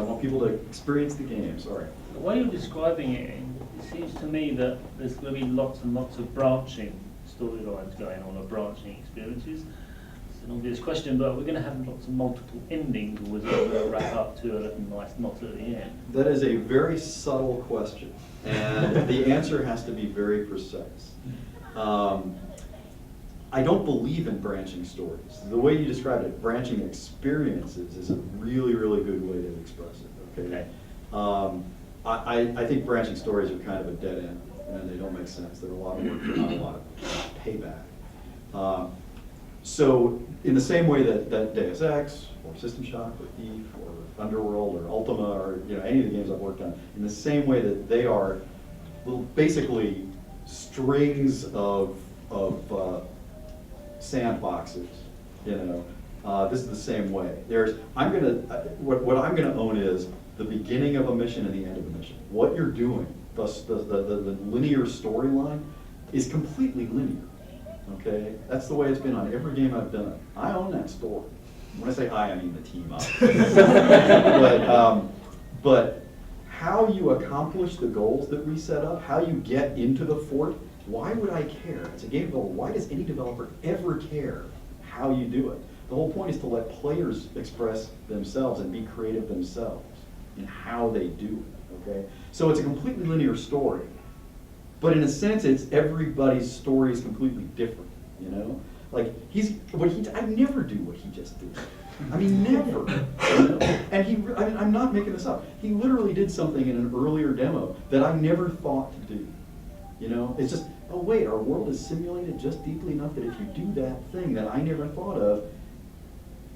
want people to experience the game. Sorry. The way you're describing it, it seems to me that there's going to be lots and lots of branching storylines going on, or branching experiences. It's an obvious question, but we're going to have lots of multiple endings, or is it going to wrap up to a little nice knot at the end? That is a very subtle question, and the answer has to be very precise. I don't believe in branching stories. The way you described it, branching experiences, is a really, really good way to express it. Okay. I think branching stories are kind of a dead end, and they don't make sense. They're a lot of work for not a lot of payback. So in the same way that Deus Ex, or System Shock, or Thief, or Underworld, or Ultima, or any of the games I've worked on, in the same way that they are little, basically strings of sandboxes, this is the same way. What I'm gonna own is the beginning of a mission and the end of a mission. What you're doing, the linear storyline, is completely linear. Okay, that's the way it's been on every game I've done. I own that story. When I say I mean the team up. But how you accomplish the goals that we set up, how you get into the fort, why would I care? As a game developer, why does any developer ever care how you do it? The whole point is to let players express themselves and be creative themselves in how they do it, okay? So it's a completely linear story, but in a sense, it's everybody's story is completely different, Like, I never do what he just did. I mean, never. And I'm not making this up. He literally did something in an earlier demo that I never thought to do. It's just, oh wait, our world is simulated just deeply enough that if you do that thing that I never thought of,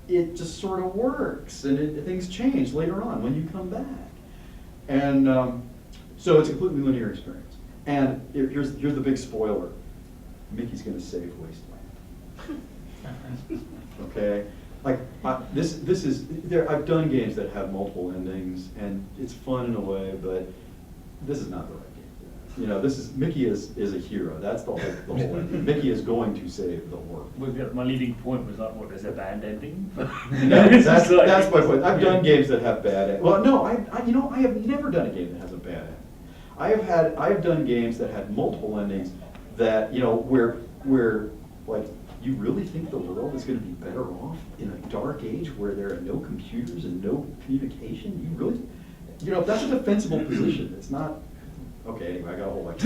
it just sort of works, and things change later on when you come back. And so it's a completely linear experience. And here's the big spoiler: Mickey's going to save Wasteland. Okay, like this is there. I've done games that have multiple endings, and it's fun in a way, but this is not the right game. Mickey is a hero. That's the whole ending. Mickey is going to save the world. My leading point was like, what, there's a bad ending? No, that's my point. I've done games that have bad endings. Well, no, I have never done a game that has a bad ending. I have done games that had multiple endings that, where like, you really think the world is going to be better off in a dark age where there are no computers and no communication? You really, that's a defensible position. It's not. Okay, anyway, I got a whole lot.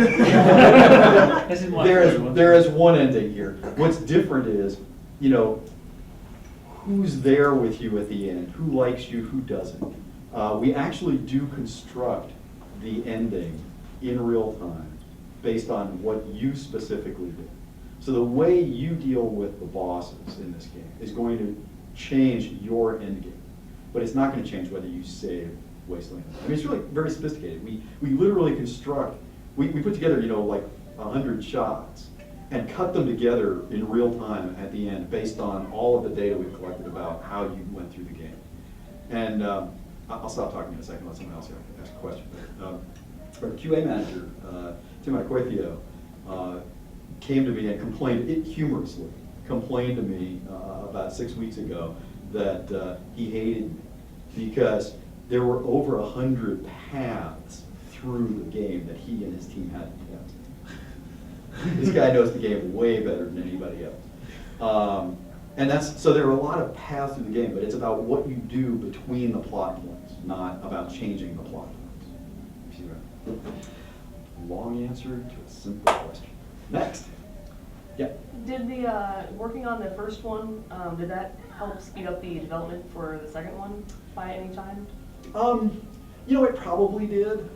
There is one ending here. What's different is, who's there with you at the end, who likes you, who doesn't. We actually do construct the ending in real time based on what you specifically did. So the way you deal with the bosses in this game is going to change your end game, but it's not going to change whether you save Wasteland. I mean, it's really very sophisticated. We literally construct, we put together, like 100 shots and cut them together in real time at the end based on all of the data we've collected about how you went through the game. And I'll stop talking in a second, let someone else ask a question. Our QA manager, Tim Akoithio, came to me and complained, humorously, complained to me about 6 weeks ago that he hated me because there were over 100 paths through the game that he and his team had to test. This guy knows the game way better than anybody else. And so there are a lot of paths through the game, but it's about what you do between the plot points, not about changing the plot points. See that? Long answer to a simple question. Next. Yeah. Did the working on the first one, did that help speed up the development for the second one by any time? It probably did.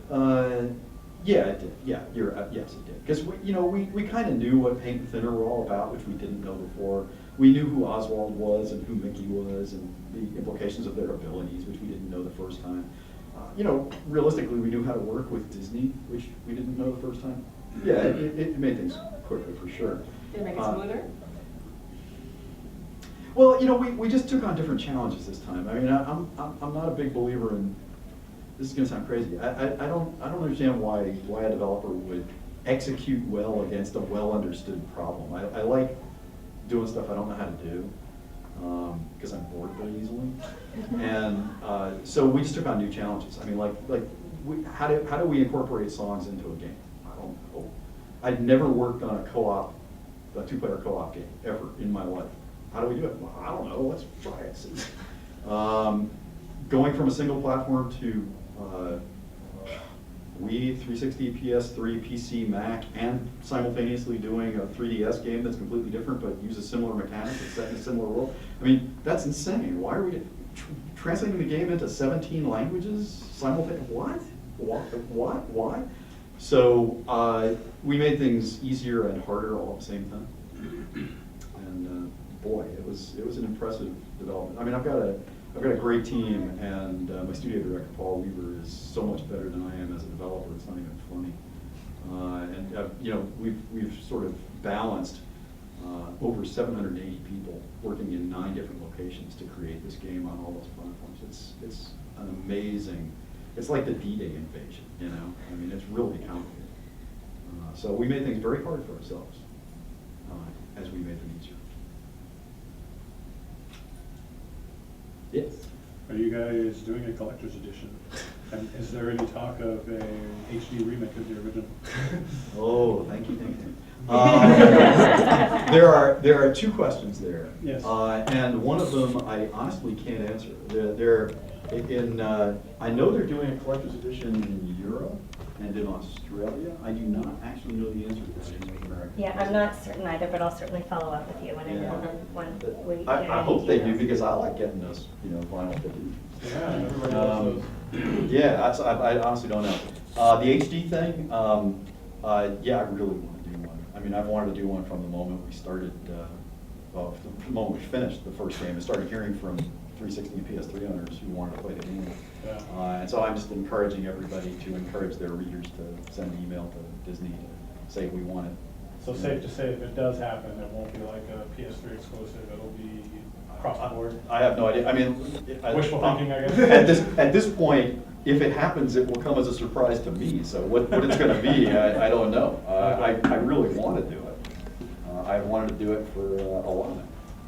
Yeah, it did. Yeah, yes, it did. Because we kind of knew what Paint and Thinner were all about, which we didn't know before. We knew who Oswald was and who Mickey was and the implications of their abilities, which we didn't know the first time. Realistically, we knew how to work with Disney, which we didn't know the first time. Yeah, it made things quicker for sure. Did it make it smoother? Well, we just took on different challenges this time. I mean, I'm not a big believer in. This is going to sound crazy. I don't understand why a developer would execute well against a well understood problem. I like doing stuff I don't know how to do. because I'm bored very easily. And so we just took on new challenges. I mean, how do we incorporate songs into a game? I don't know. I'd never worked on a two-player co-op game ever in my life. How do we do it? Well, I don't know. Let's try it. Going from a single platform to Wii, 360, PS3, PC, Mac, and simultaneously doing a 3DS game that's completely different but uses similar mechanics, it's set in a similar world. I mean, that's insane. Why are we translating the game into 17 languages simultaneously? What? Why? So we made things easier and harder all at the same time. And boy, it was an impressive development. I mean, I've got a great team, and my studio director, Paul Weaver, is so much better than I am as a developer. It's not even funny. You know, we've sort of balanced over 780 people working in 9 different locations to create this game on all those platforms. It's an amazing. It's like the D-Day invasion, you know. I mean, it's really complicated. So we made things very hard for ourselves as we made them easier. Yes. Are you guys doing a collector's edition? And is there any talk of a HD remake of the original? Oh, thank you. There are 2 questions there. Yes. And one of them I honestly can't answer. I know they're doing a collector's edition in Europe and in Australia. I do not actually know the answer to that in North America. Yeah, I'm not certain either, but I'll certainly follow up with you when I Yeah. know when we. I hope they do, because I like getting those, vinyl 50. Yeah, everybody loves those. Yeah, I honestly don't know. The HD thing, yeah, I really want to do one. I mean, I've wanted to do one from the moment we started, from the moment we finished the first game and started hearing from 360 and PS3 owners who wanted to play the game. Yeah. And so I'm just encouraging everybody to encourage their readers to send an email to Disney to say we want it. So safe to say, if it does happen, it won't be like a PS3 exclusive, it'll be across the board? I have no idea. I mean, Wishful thinking, I guess. At this point, if it happens, it will come as a surprise to me. So what it's going to be, I don't know. I really want to do it. I've wanted to do it for a while.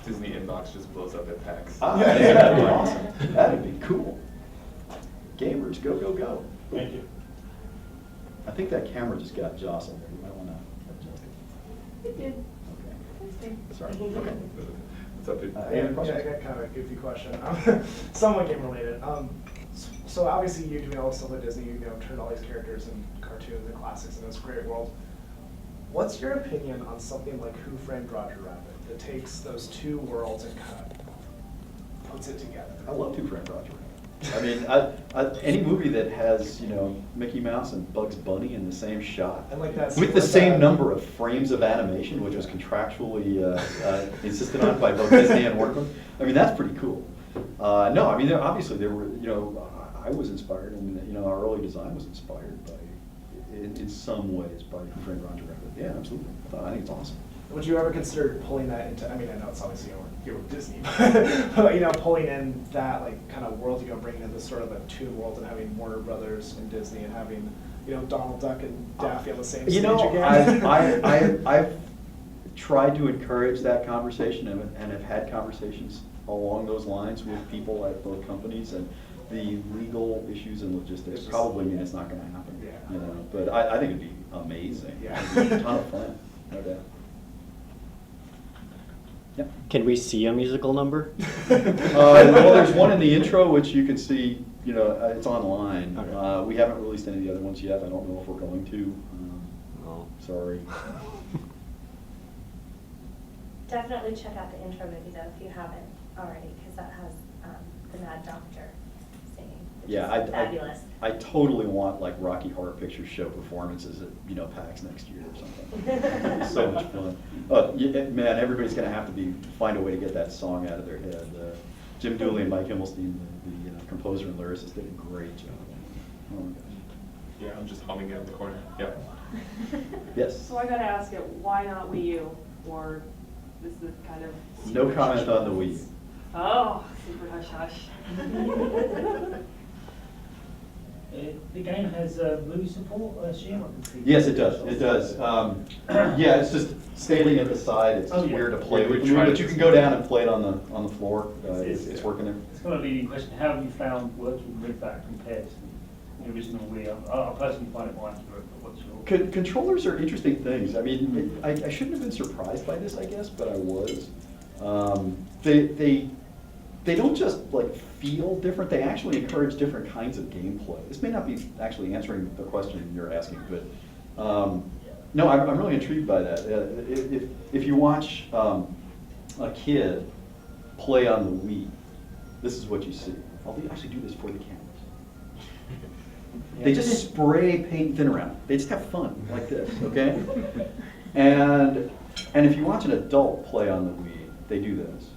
Disney inbox just blows up at PAX. Yeah, that'd be awesome. That'd be cool. Gamers, go, go, go. Thank you. I think that camera just got jostled. You might want to adjust it. It did. Okay. Sorry. Okay. What's up, dude? Any other Yeah, questions? I got kind of a goofy question. Somewhat game related. So obviously you're doing all this stuff with Disney, turned all these characters and cartoons and classics in this great world. What's your opinion on something like Who Framed Roger Rabbit that takes those 2 worlds and kind of puts it together? I love Who Framed Roger Rabbit. I mean, any movie that has, Mickey Mouse and Bugs Bunny in the same shot, And like that with the same number of frames of animation, which was contractually insisted on by both Disney and Warner Bros. I mean, that's pretty cool. No, I mean, obviously there were, I was inspired, and our early design was inspired by, in some ways, by Who Framed Roger Rabbit. Yeah, absolutely. I think it's awesome. Would you ever consider pulling that into, I mean, I know it's obviously you're with Disney, but pulling in that kind of world, bringing in this sort of a toon world and having Warner Brothers and Disney and having, Donald Duck and Daffy on the same stage again? I've tried to encourage that conversation and have had conversations along those lines with people at both companies, and the legal issues and logistics probably mean it's not going to happen. Yeah. But I think it'd be amazing. Yeah. It'd be a ton of fun, no doubt. Yep. Can we see a musical number? Well, there's one in the intro which you can see. It's online. Okay. We haven't released any of the other ones yet. I don't know if we're going to. Sorry. Definitely check out the intro movie though if you haven't already, because that has the Mad Doctor singing, which Yeah, is fabulous. I totally want like Rocky Horror Picture Show performances at PAX next year or something. It's so much fun. Man, everybody's going to have to find a way to get that song out of their head. Jim Dooley and Mike Himmelstein, the composer and lyricist, did a great job. Oh my gosh. Yeah, I'm just humming it in the corner. Yep. Yes. So I gotta ask it, why not Wii U? Or this is kind of. No comment on the Wii U. Oh, super hush hush. The game has movie support, I assume? I can see Yes, it does, it does. Yeah, it's just standing at the side, it's Oh, just yeah. weird to play Yeah, we with, tried but you this. can go down and play it on the floor, It's- it's working there. It's kind of a leading question. How have you found working with that compared to the original Wii? I personally find it more accurate, but what's your... Controllers are interesting things. I mean, I shouldn't have been surprised by this, I guess, but I was. They don't just like feel different, they actually encourage different kinds of gameplay. This may not be actually answering the question you're asking, but no, I'm really intrigued by that. If you watch a kid play on the Wii, this is what you see. I'll actually do this for the cameras. They just spray paint thin around. They just have fun like this, okay? And if you watch an adult play on the Wii, they do this.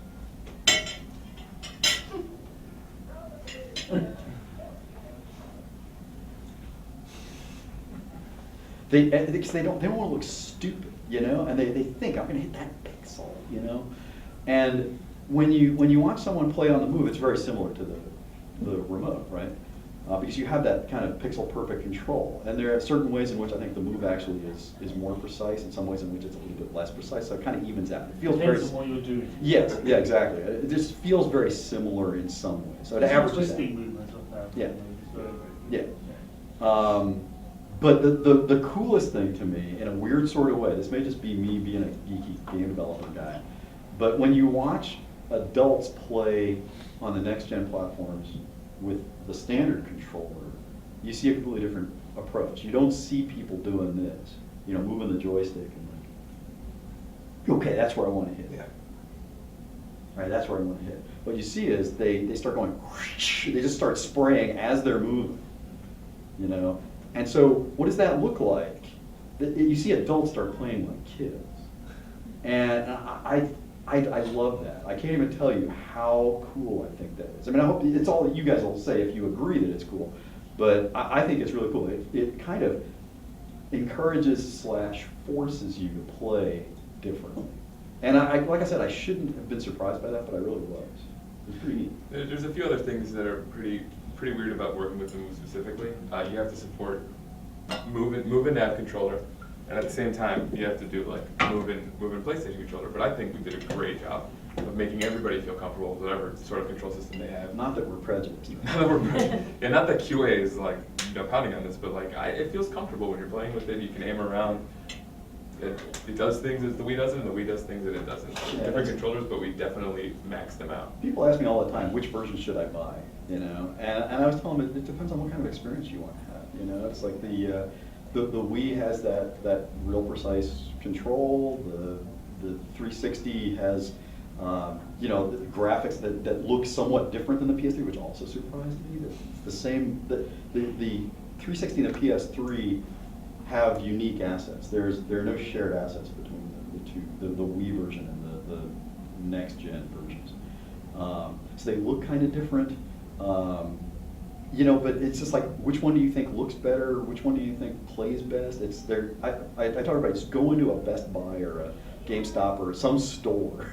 Because they don't want to look stupid, you know, and they think I'm going to hit that pixel, you know, and when you watch someone play on the move, it's very similar to the remote, right? Because you have that kind of pixel perfect control, and there are certain ways in which I think the move actually is more precise, and some ways in which it's a little bit less precise, so it kind of evens out. It feels Depends very on what you're doing. yes, yeah, exactly. It just feels very similar in some ways. So it It's averages out. twisting movements of that. Yeah. It's very, Yeah. But the coolest thing to me, in a weird sort of way, this may just be me being a geeky game developer guy, but when you watch adults play on the next-gen platforms with the standard controller, you see a completely different approach. You don't see people doing this, you know, moving the joystick and like, okay, that's where I want to hit. Yeah. Right, that's where I want to hit. What you see is they start going, whoosh, they just start spraying as they're moving, you know? And so what does that look like? You see adults start playing like kids. And I love that. I can't even tell you how cool I think that is. I mean, I hope it's all that you guys will say if you agree that it's cool, but I think it's really cool. It kind of encourages / forces you to play differently. And like I said, I shouldn't have been surprised by that, but I really was. It was pretty neat. There's a few other things that are pretty weird about working with the move specifically. You have to support move and nav controller, and at the same time you have to do like move and PlayStation controller. But I think we did a great job of making everybody feel comfortable with whatever sort of control system they have. Not that we're prejudiced. Not that we're yeah, not that QA is like pounding on this, but like it feels comfortable when you're playing with it. You can aim around. It does things as the Wii doesn't, and the Wii does things that it doesn't. Yeah, Different controllers, but we definitely max them out. People ask me all the time, which version should I buy? You know, and I was telling them it depends on what kind of experience you want to have. You know, it's like the Wii has that real precise control. The 360 has you know, the graphics that look somewhat different than the PS3, which also surprised me. That it's the same. The 360 and the PS3 have unique assets. There are no shared assets between the two, the Wii version and the next gen versions. So they look kind of different. You know, but it's just like, which one do you think looks better? Which one do you think plays best? It's there. I tell everybody, just go into a Best Buy or a GameStop or some store,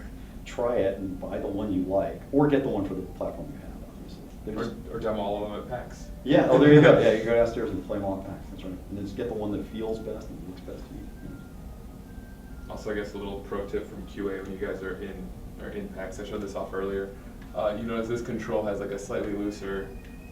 try it and buy the one you like, or get the one for the platform you have. Obviously, they're just, Or demo all of them at PAX. yeah. Oh, there you go. Yeah, you go downstairs and play them all at PAX. That's right. And then just get the one that feels best and looks best to you. Also, I guess a little pro tip from QA when you guys are in PAX. I showed this off earlier. You notice this control has like a slightly looser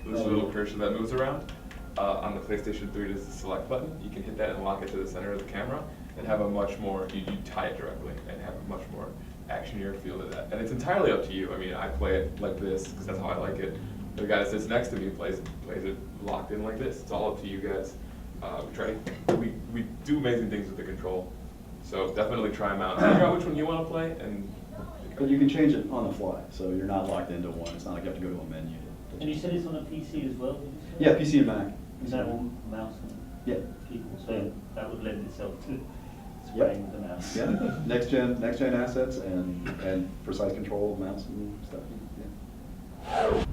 little cursor that moves around. On the PlayStation 3, there's the select button. You can hit that and lock it to the center of the camera and have a much more, you tie it directly and have a much more actionier feel to that. And it's entirely up to you. I mean, I play it like this because that's how I like it. The guy that sits next to me plays it locked in like this. It's all up to you guys. We do amazing things with the control. So definitely try them out. Figure out which one you want to play, and But you can change it on the fly, so you're not locked into one. It's not like you have to go to a menu. And you said it's on a PC as well, did you say? Yeah, PC and Mac. Is that on mouse and Yeah. keyboard? So that would lend itself to Yep. spraying with the mouse. Yeah, next gen assets and precise control of mouse and stuff. Yeah.